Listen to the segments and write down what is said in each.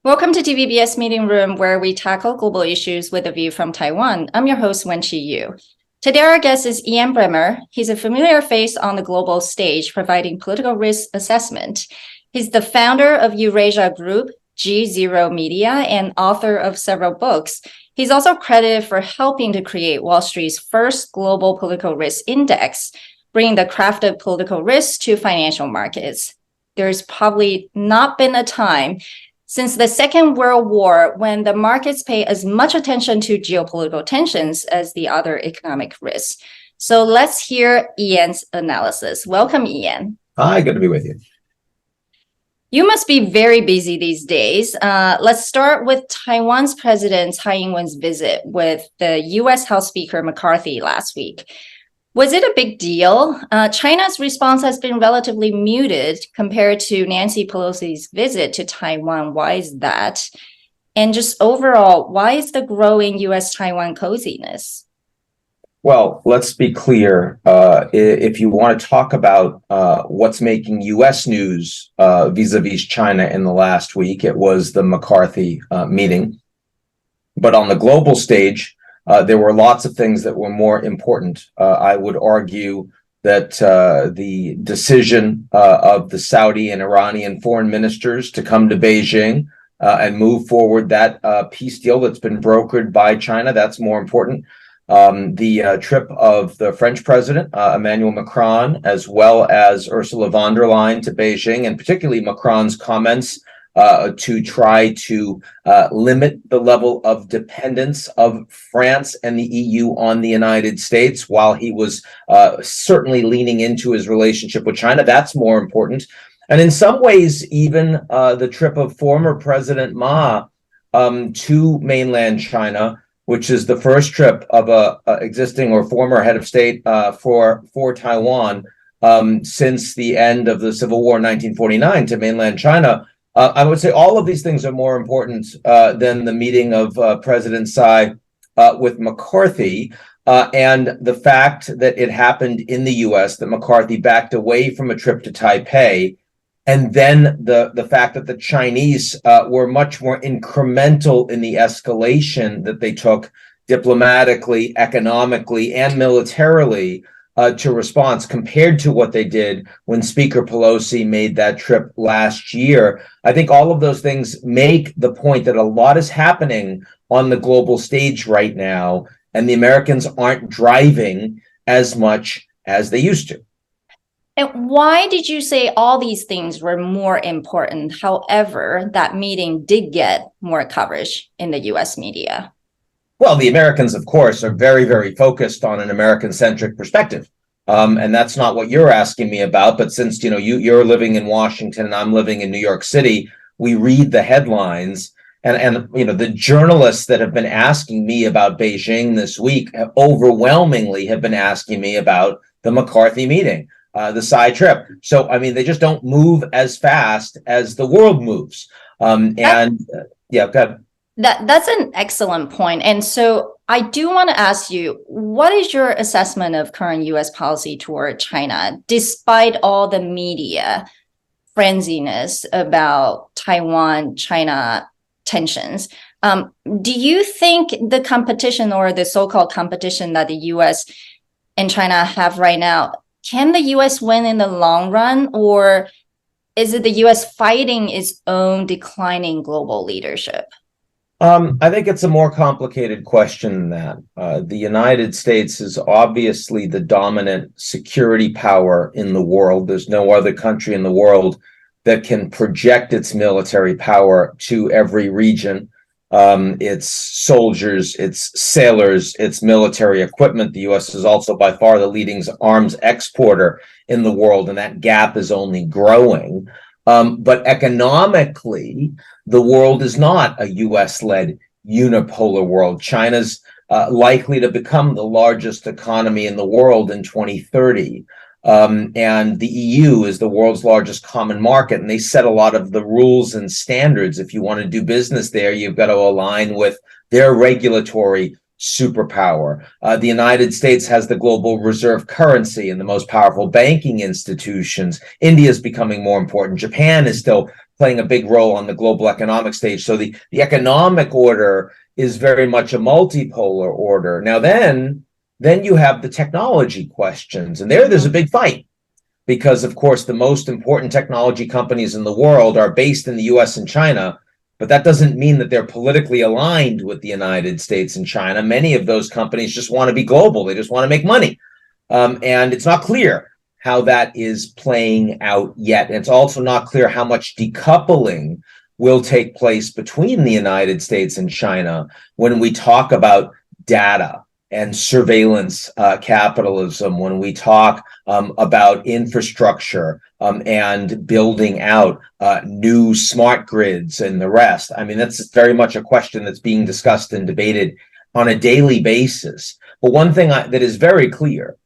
Welcome to TVBS Meeting Room, where we tackle global issues with a view from Taiwan. I'm your host, Wenqi Yu. Today, our guest is Ian Bremmer. He's a familiar face on the global stage, providing political risk assessment. He's the founder of Eurasia Group, G0 Media, and author of several books. He's also credited for helping to create Wall Street's first global political risk index, bringing the craft of political risk to financial markets. There's probably not been a time since the Second World War when the markets pay as much attention to geopolitical tensions as the other economic risks. So let's hear Ian's analysis. Welcome, Ian. Hi, good to be with you. You must be very busy these days. Let's start with Taiwan's President Tsai Ing-wen's visit with the U.S. House Speaker McCarthy last week. Was it a big deal? China's response has been relatively muted compared to Nancy Pelosi's visit to Taiwan. Why is that? And just overall, why is the growing U.S.-Taiwan coziness? Well, let's be clear. If you want to talk about what's making U.S. news vis-a-vis China in the last week, it was the McCarthy meeting. But on the global stage, there were lots of things that were more important. I would argue that the decision of the Saudi and Iranian foreign ministers to come to Beijing and move forward that peace deal that's been brokered by China, that's more important. The trip of the French president, Emmanuel Macron, as well as Ursula von der Leyen to Beijing, and particularly Macron's comments to try to limit the level of dependence of France and the EU on the United States, while he was certainly leaning into his relationship with China. That's more important. And in some ways, even the trip of former President Ma to mainland China, which is the first trip of a existing or former head of state for Taiwan since the end of the Civil War in 1949 to mainland China. I would say all of these things are more important than the meeting of President Tsai with McCarthy, and the fact that it happened in the U.S., that McCarthy backed away from a trip to Taipei, and then the fact that the Chinese were much more incremental in the escalation that they took diplomatically, economically, and militarily to response compared to what they did when Speaker Pelosi made that trip last year. I think all of those things make the point that a lot is happening on the global stage right now, and the Americans aren't driving as much as they used to. And why did you say all these things were more important? However, that meeting did get more coverage in the U.S. media. Well, the Americans, of course, are very, very focused on an American-centric perspective. And that's not what you're asking me about. But since, you're living in Washington and I'm living in New York City, we read the headlines. And the journalists that have been asking me about Beijing this week overwhelmingly have been asking me about the McCarthy meeting, the Tsai trip. So, they just don't move as fast as the world moves. Yeah, go ahead. That's an excellent point. And so I do want to ask you, what is your assessment of current U.S. policy toward China, despite all the media frenziness about Taiwan-China tensions? Do you think the competition, or the so-called competition that the U.S. and China have right now, can the U.S. win in the long run, or is it the U.S. fighting its own declining global leadership? I think it's a more complicated question than that. The United States is obviously the dominant security power in the world. There's no other country in the world that can project its military power to every region. Its soldiers, its sailors, its military equipment. The U.S. is also by far the leading arms exporter in the world, and that gap is only growing. But economically, the world is not a U.S.-led unipolar world. China's likely to become the largest economy in the world in 2030. And the EU is the world's largest common market, and they set a lot of the rules and standards. If you want to do business there, you've got to align with their regulatory superpower. The United States has the global reserve currency and the most powerful banking institutions. India is becoming more important. Japan is still playing a big role on the global economic stage. So the economic order is very much a multipolar order. Now then you have the technology questions, and there's a big fight because, of course, the most important technology companies in the world are based in the US and China, but that doesn't mean that they're politically aligned with the United States and China. Many of those companies just want to be global. They just want to make money. And it's not clear how that is playing out yet. And it's also not clear how much decoupling will take place between the United States and China when we talk about data and surveillance capitalism, when we talk about infrastructure and building out new smart grids and the rest. I mean, that's very much a question that's being discussed and debated on a daily basis. But one thing that is very clear,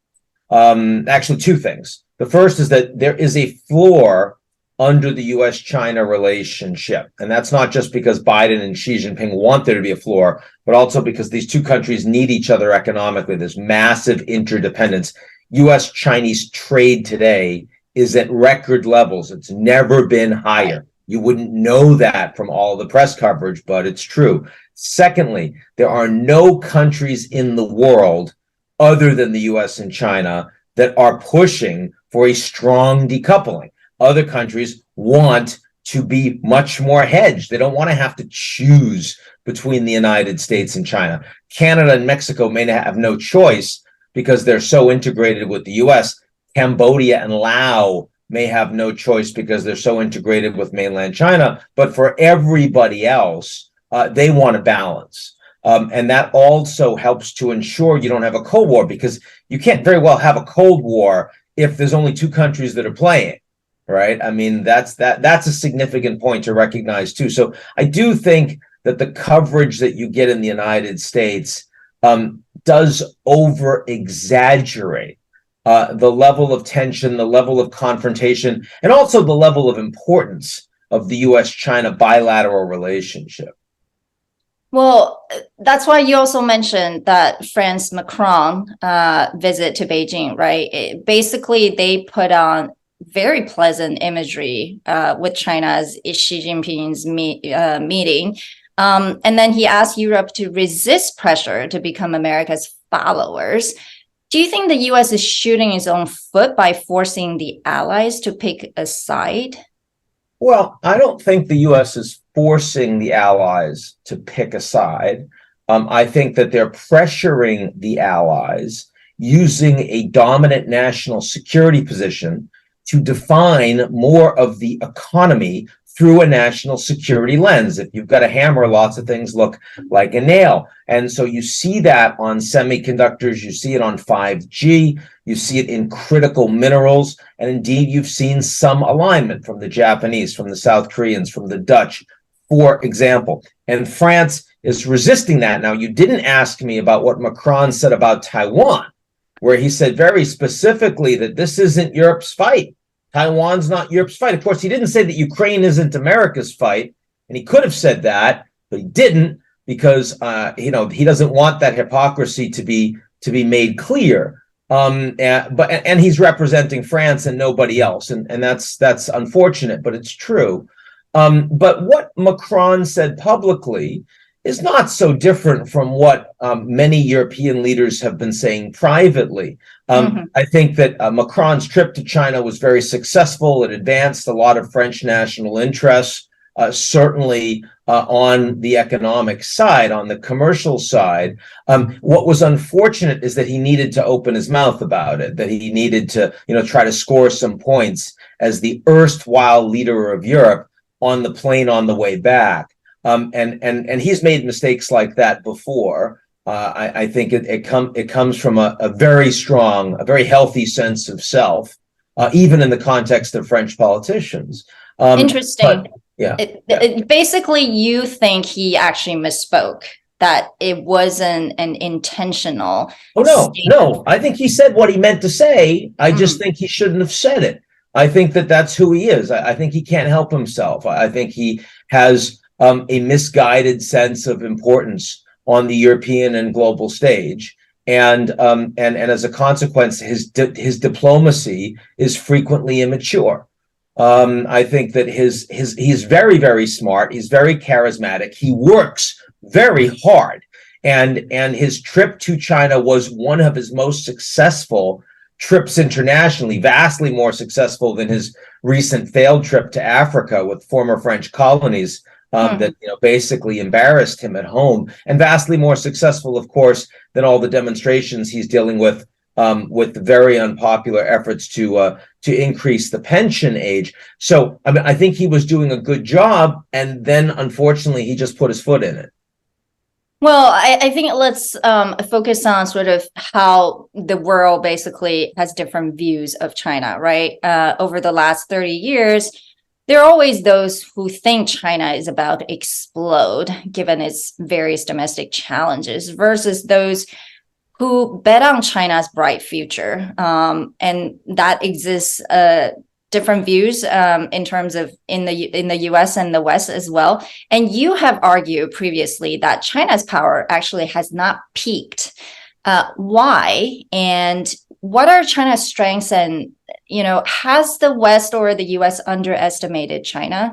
actually two things. The first is that there is a floor under the US-China relationship. And that's not just because Biden and Xi Jinping want there to be a floor, but also because these two countries need each other economically. There's massive interdependence. US-Chinese trade today is at record levels. It's never been higher. You wouldn't know that from all the press coverage, but it's true. Secondly, there are no countries in the world other than the US and China that are pushing for a strong decoupling. Other countries want to be much more hedged. They don't want to have to choose between the United States and China. Canada and Mexico may have no choice because they're so integrated with the US. Cambodia and Laos may have no choice because they're so integrated with mainland China. But for everybody else, they want a balance. And that also helps to ensure you don't have a Cold War, because you can't very well have a Cold War if there's only two countries that are playing. Right. I mean, that's a significant point to recognize, too. So I do think that the coverage that you get in the United States does over exaggerate the level of tension, the level of confrontation, and also the level of importance of the US-China bilateral relationship. Well, that's why you also mentioned that France Macron visit to Beijing, right? Basically, they put on very pleasant imagery with China's Xi Jinping's meeting. And then he asked Europe to resist pressure to become America's followers. Do you think the US is shooting its own foot by forcing the allies to pick a side? Well, I don't think the US is forcing the allies to pick a side. I think that they're pressuring the allies using a dominant national security position to define more of the economy through a national security lens. If you've got a hammer, lots of things look like a nail. And so you see that on semiconductors, you see it on 5G, you see it in critical minerals, and indeed you've seen some alignment from the Japanese, from the South Koreans, from the Dutch, for example. And France is resisting that. Now, you didn't ask me about what Macron said about Taiwan, where he said very specifically that this isn't Europe's fight. Taiwan's not Europe's fight. Of course, he didn't say that Ukraine isn't America's fight, and he could have said that, but he didn't, because he doesn't want that hypocrisy to be made clear. But he's representing France and nobody else, and that's unfortunate, but it's true. But what Macron said publicly is not so different from what many European leaders have been saying privately. I think that Macron's trip to China was very successful. It advanced a lot of French national interests, certainly on the economic side, on the commercial side. What was unfortunate is that he needed to open his mouth about it, that he needed to, try to score some points as the erstwhile leader of Europe on the plane on the way back. And he's made mistakes like that before. I think it comes from a very strong, a very healthy sense of self, even in the context of French politicians. Interesting. But, basically, you think he actually misspoke, that it wasn't an intentional. Oh, no. I think he said what he meant to say. I just think he shouldn't have said it. I think that that's who he is. I think he can't help himself. I think he has a misguided sense of importance on the European and global stage. And as a consequence, his diplomacy is frequently immature. I think that he's very, very smart. He's very charismatic. He works very hard. And his trip to China was one of his most successful trips internationally, vastly more successful than his recent failed trip to Africa with former French colonies. That basically embarrassed him at home, and vastly more successful, of course, than all the demonstrations he's dealing with very unpopular efforts to increase the pension age. So, I mean, I think he was doing a good job, and then unfortunately, he just put his foot in it. Well, I think let's focus on sort of how the world basically has different views of China, right? Over the last 30 years. There are always those who think China is about to explode, given its various domestic challenges, versus those who bet on China's bright future. And that exists different views in terms of in the US and the West as well. And you have argued previously that China's power actually has not peaked. Why? And what are China's strengths, and has the West or the US underestimated China?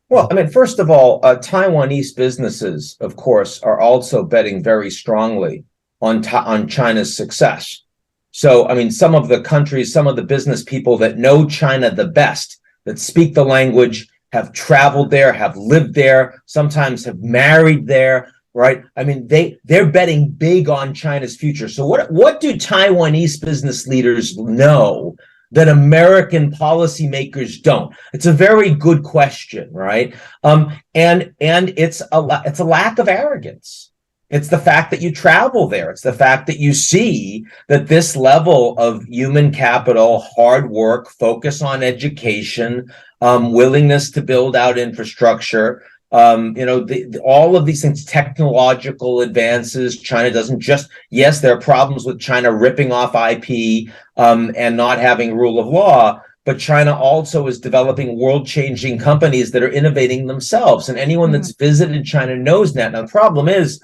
Well, I mean, first of all, Taiwanese businesses, of course, are also betting very strongly on China's success. So, I mean, some of the business people that know China the best, that speak the language, have traveled there, have lived there, sometimes have married there. Right. I mean, they're betting big on China's future. So what do Taiwanese business leaders know that American policymakers don't? It's a very good question, right? And it's a lack of arrogance. It's the fact that you travel there. It's the fact that you see that this level of human capital, hard work, focus on education, willingness to build out infrastructure, all of these things, technological advances. China doesn't just, yes, there are problems with China ripping off IP and not having rule of law, but China also is developing world-changing companies that are innovating themselves. And anyone that's visited China knows that. Now, the problem is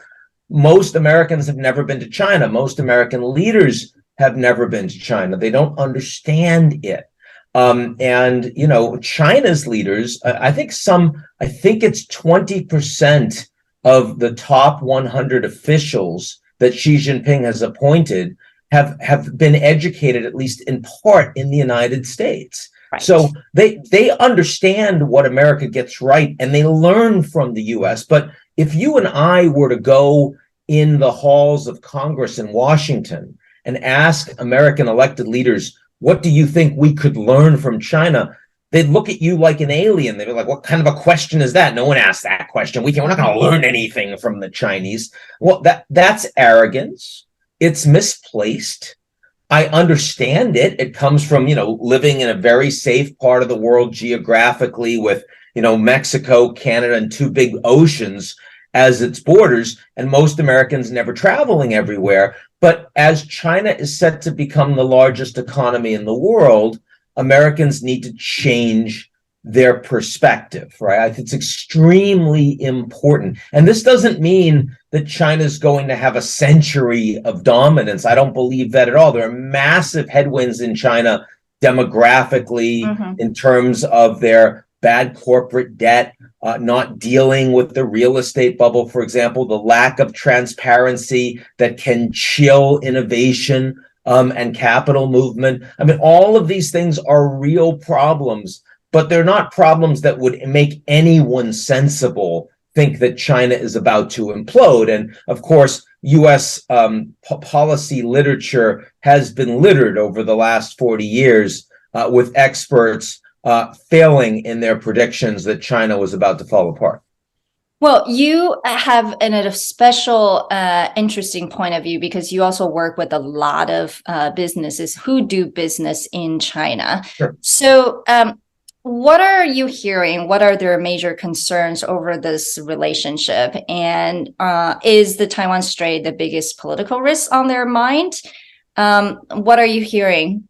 most Americans have never been to China. Most American leaders have never been to China. They don't understand it. China's leaders, I think it's 20% of the top 100 officials that Xi Jinping has appointed have been educated, at least in part, in the United States. Right. So they understand what America gets right, and they learn from the US. But if you and I were to go in the halls of Congress in Washington and ask American elected leaders, what do you think we could learn from China? They'd look at you like an alien. They'd be like, what kind of a question is that? No one asked that question. We're not going to learn anything from the Chinese. Well, that's arrogance. It's misplaced. I understand it. It comes from, living in a very safe part of the world geographically with, Mexico, Canada, and two big oceans as its borders, and most Americans never traveling everywhere. But as China is set to become the largest economy in the world, Americans need to change their perspective, right? I think it's extremely important. And this doesn't mean that China's going to have a century of dominance. I don't believe that at all. There are massive headwinds in China demographically, in terms of their bad corporate debt, not dealing with the real estate bubble, for example, the lack of transparency that can chill innovation and capital movement. I mean, all of these things are real problems, but they're not problems that would make anyone sensible think that China is about to implode. And of course, U.S. Policy literature has been littered over the last 40 years with experts failing in their predictions that China was about to fall apart. Well, you have a special interesting point of view because you also work with a lot of businesses who do business in China. Sure. So what are you hearing? What are their major concerns over this relationship? And is the Taiwan Strait the biggest political risk on their mind? What are you hearing?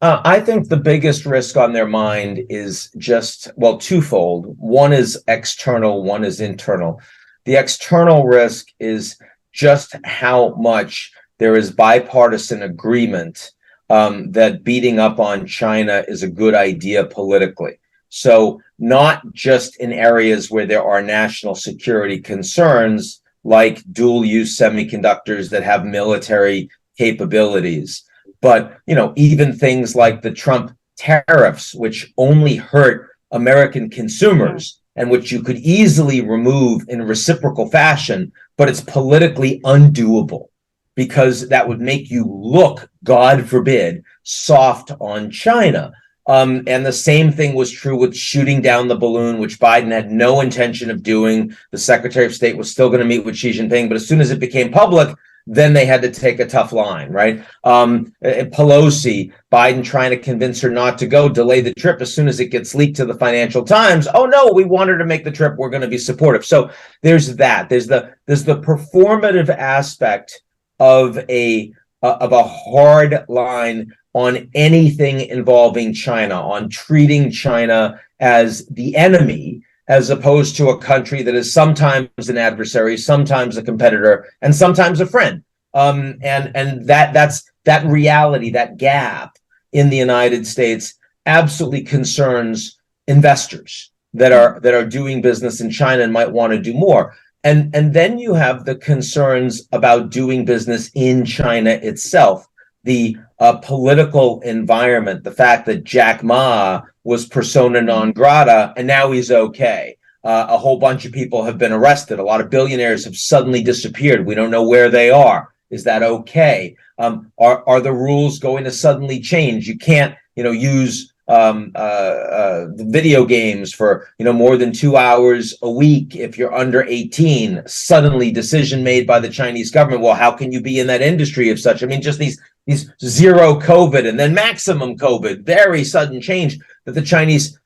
I think the biggest risk on their mind is just, twofold. One is external, one is internal. The external risk is just how much there is bipartisan agreement that beating up on China is a good idea politically. So not just in areas where there are national security concerns, like dual-use semiconductors that have military capabilities, but even things like the Trump tariffs, which only hurt American consumers and which you could easily remove in reciprocal fashion, but it's politically undoable because that would make you look, God forbid, soft on China. And the same thing was true with shooting down the balloon, which Biden had no intention of doing. The Secretary of State was still going to meet with Xi Jinping, but as soon as it became public, then they had to take a tough line, right? Pelosi, Biden trying to convince her not to go, delay the trip. As soon as it gets leaked to the Financial Times, oh no, we want her to make the trip. We're going to be supportive. So there's that. There's the performative aspect of a hard line on anything involving China, on treating China as the enemy, as opposed to a country that is sometimes an adversary, sometimes a competitor, and sometimes a friend. And that's that reality, that gap in the United States absolutely concerns investors that are doing business in China and might want to do more. And then you have the concerns about doing business in China itself, the political environment, the fact that Jack Ma was persona non grata and now he's okay. A whole bunch of people have been arrested. A lot of billionaires have suddenly disappeared. We don't know where they are. Is that okay? Are the rules going to suddenly change? You can't, use video games for more than 2 hours a week if you're under 18. Suddenly, decision made by the Chinese government. Well, how can you be in that industry if such? I mean, just these zero COVID and then maximum COVID, very sudden change that the Chinese,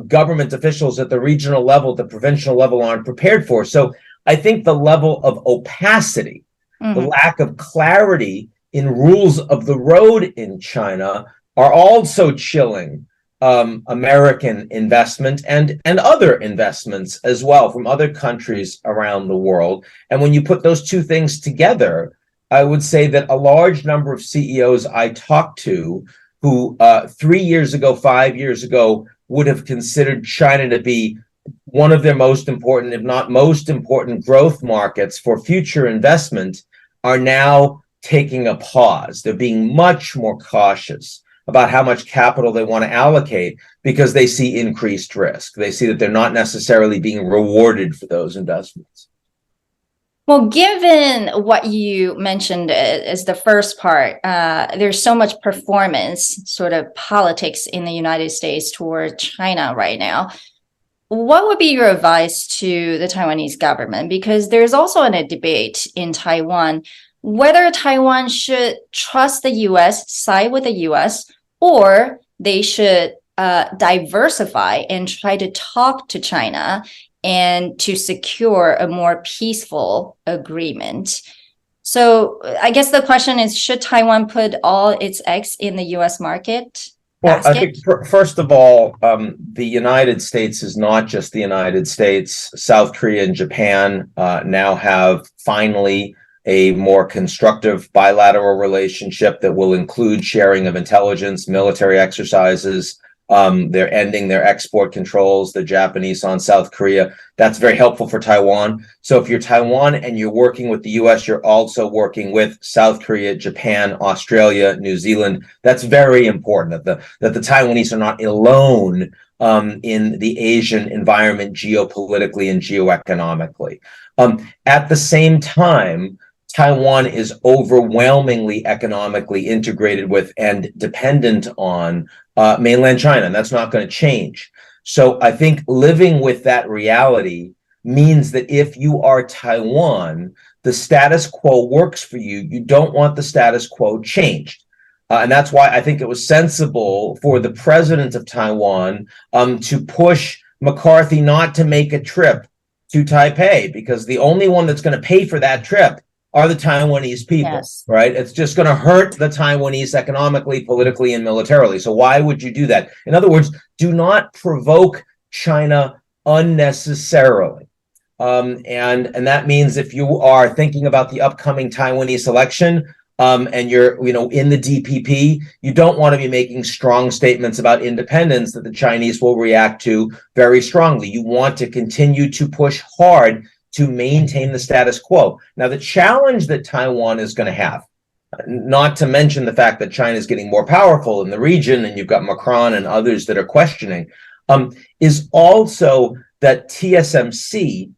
government officials at the regional level, the provincial level aren't prepared for. So I think the level of opacity, the lack of clarity in rules of the road in China are also chilling American investment and other investments as well from other countries around the world. And when you put those two things together, I would say that a large number of CEOs I talked to who 3 years ago, 5 years ago, would have considered China to be one of their most important, if not most important, growth markets for future investment are now taking a pause. They're being much more cautious about how much capital they want to allocate because they see increased risk. They see that they're not necessarily being rewarded for those investments. Well, given what you mentioned as the first part, there's so much performance sort of politics in the United States toward China right now. What would be your advice to the Taiwanese government? Because there's also a debate in Taiwan whether Taiwan should trust the U.S., side with the U.S., or they should diversify and try to talk to China and to secure a more peaceful agreement. So I guess the question is, should Taiwan put all its eggs in the U.S. market? Well, I think first of all, the United States is not just the United States. South Korea and Japan now have finally a more constructive bilateral relationship that will include sharing of intelligence, military exercises. They're ending their export controls, the Japanese on South Korea. That's very helpful for Taiwan. So if you're Taiwan and you're working with the U.S., you're also working with South Korea, Japan, Australia, New Zealand. That's very important that the Taiwanese are not alone in the Asian environment geopolitically and geoeconomically. At the same time, Taiwan is overwhelmingly economically integrated with and dependent on mainland China, and that's not going to change. So I think living with that reality means that if you are Taiwan, the status quo works for you. You don't want the status quo changed. And that's why I think it was sensible for the president of Taiwan to push McCarthy not to make a trip to Taipei, because the only one that's going to pay for that trip are the Taiwanese people, yes. Right? It's just going to hurt the Taiwanese economically, politically, and militarily. So why would you do that? In other words, do not provoke China unnecessarily. And that means if you are thinking about the upcoming Taiwanese election, and you're, in the DPP, you don't want to be making strong statements about independence that the Chinese will react to very strongly. You want to continue to push hard to maintain the status quo. Now, the challenge that Taiwan is going to have, not to mention the fact that China is getting more powerful in the region, and you've got Macron and others that are questioning, is also that TSMC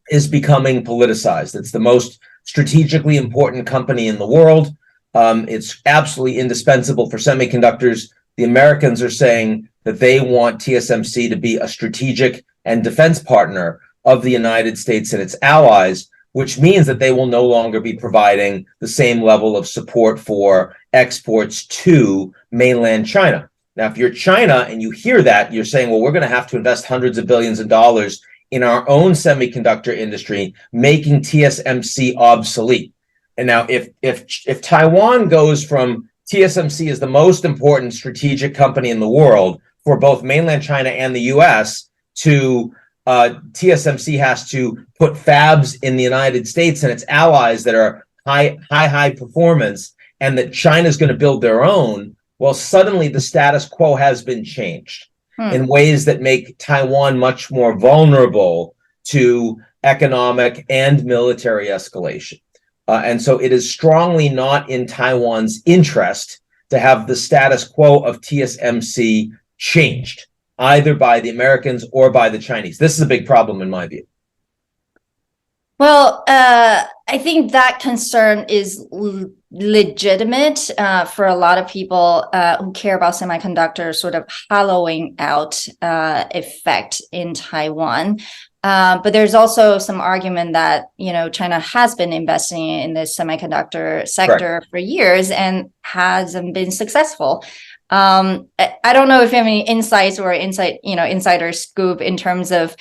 is becoming politicized. It's the most strategically important company in the world. It's absolutely indispensable for semiconductors. The Americans are saying that they want TSMC to be a strategic and defense partner of the United States and its allies, which means that they will no longer be providing the same level of support for exports to mainland China. Now, if you're China and you hear that, you're saying, well, we're going to have to invest hundreds of billions of dollars in our own semiconductor industry, making TSMC obsolete. And now, if Taiwan goes from TSMC is the most important strategic company in the world for both mainland China and the US to TSMC has to put fabs in the United States and its allies that are high performance, and that China's going to build their own, well, suddenly the status quo has been changed in ways that make Taiwan much more vulnerable to economic and military escalation. And so it is strongly not in Taiwan's interest to have the status quo of TSMC changed, either by the Americans or by the Chinese. This is a big problem in my view. Well, I think that concern is legitimate for a lot of people who care about semiconductor sort of hollowing out effect in Taiwan. But there's also some argument that, China has been investing in the semiconductor sector for years and hasn't been successful. I don't know if you have any insights or insider scoop in terms of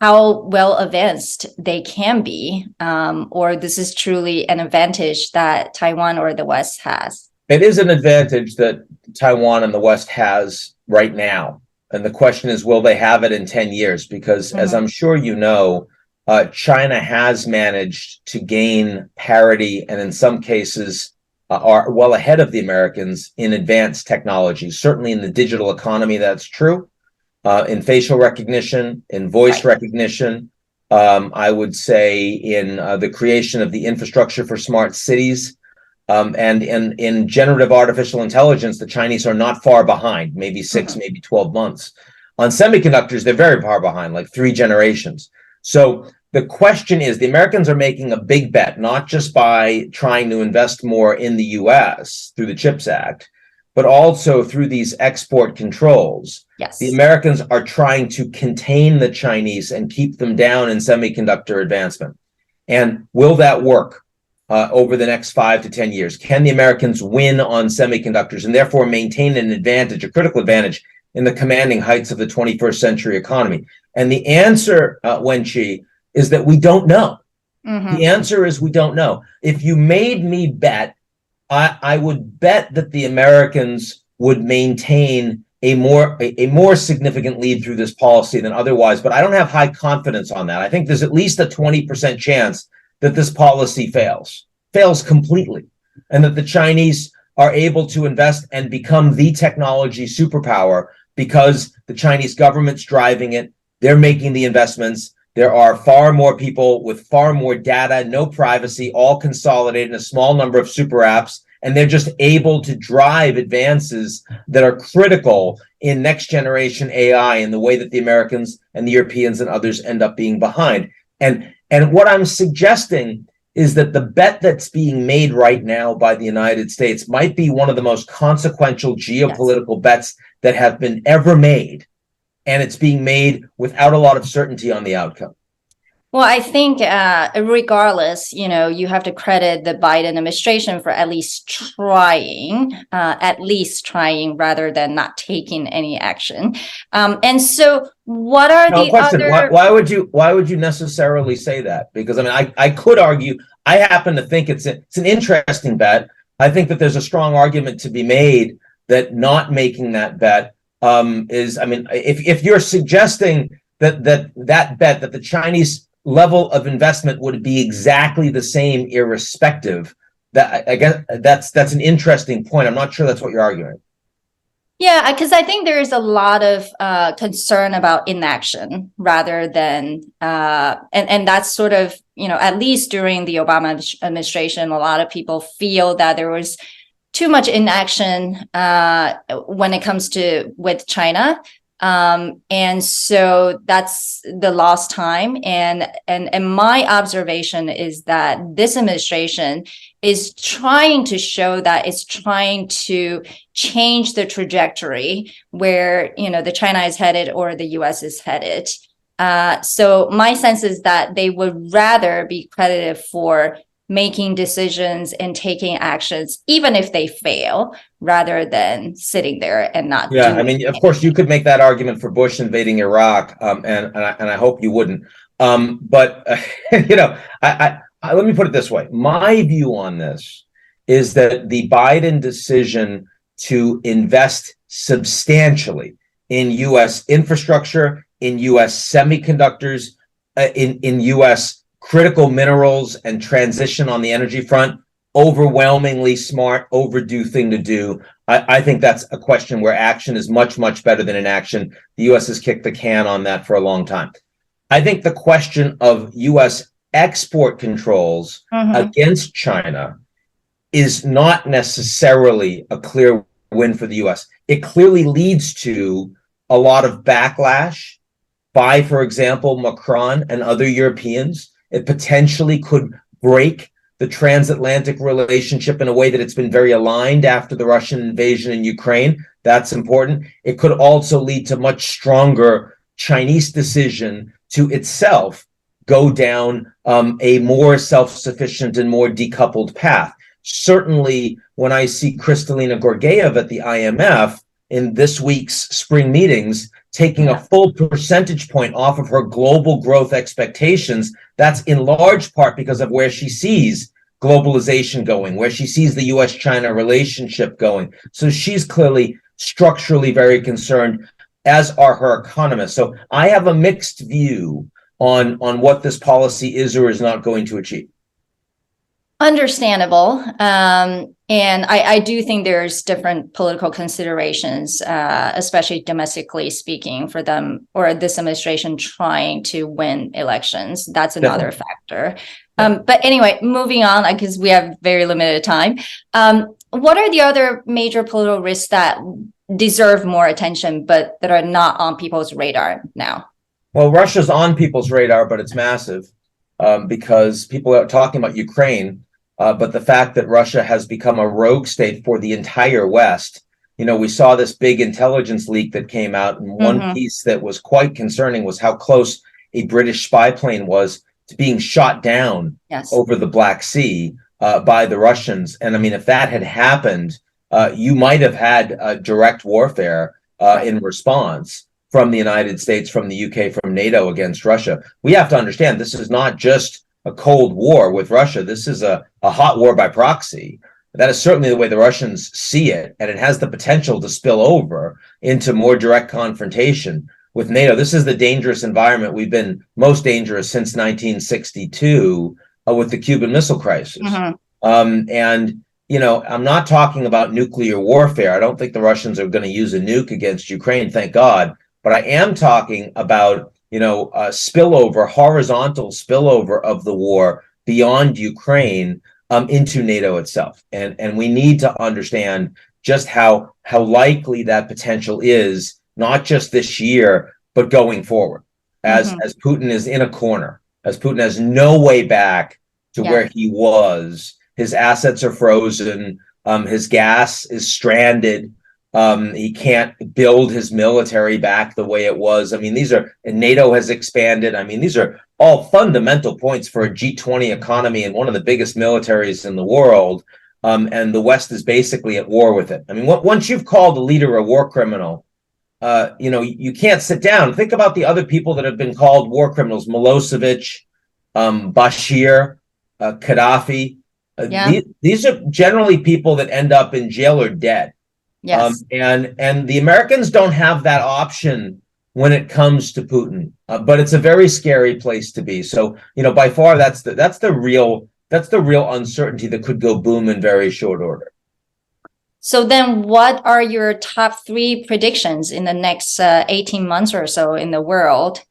how well advanced they can be, or this is truly an advantage that Taiwan or the West has. It is an advantage that Taiwan and the West has right now. And the question is, will they have it in 10 years? Because as I'm sure you know, China has managed to gain parity and in some cases are well ahead of the Americans in advanced technology. Certainly in the digital economy, that's true. In facial recognition, in voice recognition, I would say in the creation of the infrastructure for smart cities, and in generative artificial intelligence, the Chinese are not far behind, maybe 6, maybe 12 months. On semiconductors, they're very far behind, like 3 generations. So the question is, the Americans are making a big bet, not just by trying to invest more in the US through the CHIPS Act, but also through these export controls. Yes. The Americans are trying to contain the Chinese and keep them down in semiconductor advancement. And will that work over the next 5 to 10 years? Can the Americans win on semiconductors and therefore maintain an advantage, a critical advantage, in the commanding heights of the 21st century economy? And the answer, Wenqi, is that we don't know. The answer is we don't know. If you made me bet, I would bet that the Americans would maintain a more significant lead through this policy than otherwise, but I don't have high confidence on that. I think there's at least a 20% chance that this policy fails completely, and that the Chinese are able to invest and become the technology superpower because the Chinese government's driving it. They're making the investments. There are far more people with far more data, no privacy, all consolidated in a small number of super apps. And they're just able to drive advances that are critical in next generation AI in the way that the Americans and the Europeans and others end up being behind. And what I'm suggesting is that the bet that's being made right now by the United States might be one of the most consequential geopolitical bets that have been ever made. And it's being made without a lot of certainty on the outcome. Well, I think regardless, you have to credit the Biden administration for at least trying rather than not taking any action. And so what are the question. other... Why would you necessarily say that? Because I could argue, I happen to think it's an interesting bet. I think that there's a strong argument to be made that not making that bet if you're suggesting that bet that the Chinese level of investment would be exactly the same irrespective. That, I guess that's an interesting point. I'm not sure that's what you're arguing. Yeah, because I think there is a lot of concern about inaction rather than, and that's sort of, at least during the Obama administration, a lot of people feel that there was too much inaction when it comes to with China. And so that's the lost time. And my observation is that this administration is trying to show that it's trying to change the trajectory where, the China is headed or the US is headed. So my sense is that they would rather be credited for making decisions and taking actions, even if they fail, rather than sitting there and not doing I mean, of course, you could make that argument for Bush invading Iraq, and I hope you wouldn't. But let me put it this way. My view on this is that the Biden decision to invest substantially in U.S. infrastructure, in U.S. semiconductors, in U.S. critical minerals and transition on the energy front, overwhelmingly smart, overdue thing to do. I think that's a question where action is much, much better than inaction. The U.S. has kicked the can on that for a long time. I think the question of U.S. export controls against China is not necessarily a clear win for the U.S. It clearly leads to a lot of backlash by, for example, Macron and other Europeans. It potentially could break the transatlantic relationship in a way that it's been very aligned after the Russian invasion in Ukraine. That's important. It could also lead to much stronger Chinese decision to itself go down a more self-sufficient and more decoupled path. Certainly, when I see Kristalina Georgiev at the IMF in this week's spring meetings, taking a full percentage point off of her global growth expectations, that's in large part because of where she sees globalization going, where she sees the US-China relationship going. So she's clearly structurally very concerned, as are her economists. So I have a mixed view on what this policy is or is not going to achieve. Understandable. And I do think there's different political considerations, especially domestically speaking, for them or this administration trying to win elections. That's another factor. But anyway, moving on, because we have very limited time. What are the other major political risks that deserve more attention, but that are not on people's radar now? Well, Russia's on people's radar, but it's massive because people are talking about Ukraine. But the fact that Russia has become a rogue state for the entire West, we saw this big intelligence leak that came out, and one piece that was quite concerning was how close a British spy plane was to being shot down over the Black Sea by the Russians. And I mean, if that had happened, you might have had direct warfare in response from the United States, from the UK, from NATO against Russia. We have to understand this is not just a Cold War with Russia. This is a hot war by proxy. That is certainly the way the Russians see it, and it has the potential to spill over into more direct confrontation with NATO. This is the dangerous environment we've been most dangerous since 1962 with the Cuban Missile Crisis. And, I'm not talking about nuclear warfare. I don't think the Russians are going to use a nuke against Ukraine, thank God. But I am talking about spillover, horizontal spillover of the war beyond Ukraine into NATO itself. And we need to understand just how likely that potential is, not just this year, but going forward, as Putin is in a corner, as Putin has no way back to where he was. His assets are frozen. His gas is stranded. He can't build his military back the way it was. I mean, and NATO has expanded. I mean, these are all fundamental points for a G20 economy and one of the biggest militaries in the world. And the West is basically at war with it. I mean, once you've called a leader a war criminal, you can't sit down. Think about the other people that have been called war criminals: Milosevic, Bashir, Gaddafi. These are generally people that end up in jail or dead. And the Americans don't have that option when it comes to Putin. But it's a very scary place to be. So, by far, that's the real uncertainty that could go boom in very short order. So then what are your top 3 predictions in the next 18 months or so in the world,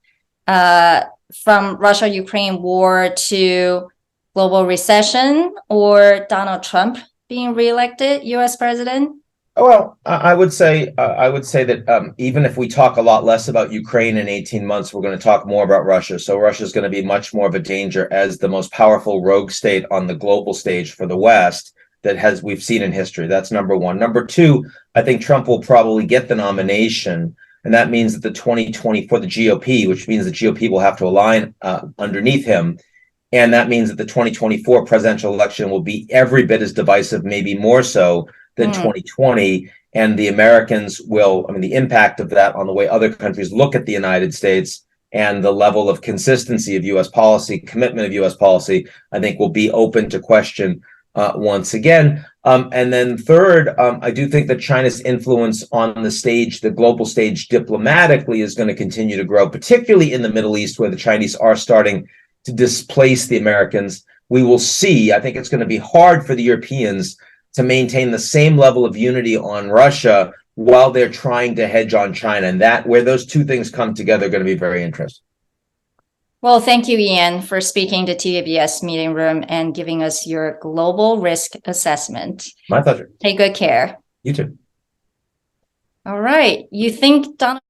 from Russia-Ukraine war to global recession or Donald Trump being reelected U.S. president? Well, I would say that even if we talk a lot less about Ukraine in 18 months, we're going to talk more about Russia. So Russia is going to be much more of a danger as the most powerful rogue state on the global stage for the West that we've seen in history. That's number one. Number two, I think Trump will probably get the nomination, and that means that the 2024, the GOP, which means the GOP will have to align underneath him. And that means that the 2024 presidential election will be every bit as divisive, maybe more so than 2020. And the Americans will, the impact of that on the way other countries look at the United States and the level of consistency of U.S. policy, commitment of U.S. policy, I think will be open to question once again. And then third, I do think that China's influence on the stage, the global stage diplomatically, is going to continue to grow, particularly in the Middle East, where the Chinese are starting to displace the Americans. We will see. I think it's going to be hard for the Europeans to maintain the same level of unity on Russia while they're trying to hedge on China. And that, where those two things come together, are going to be very interesting. Well, thank you, Ian, for speaking to TVBS Meeting Room and giving us your global risk assessment. My pleasure. Take good care. You too. All right. You think Donald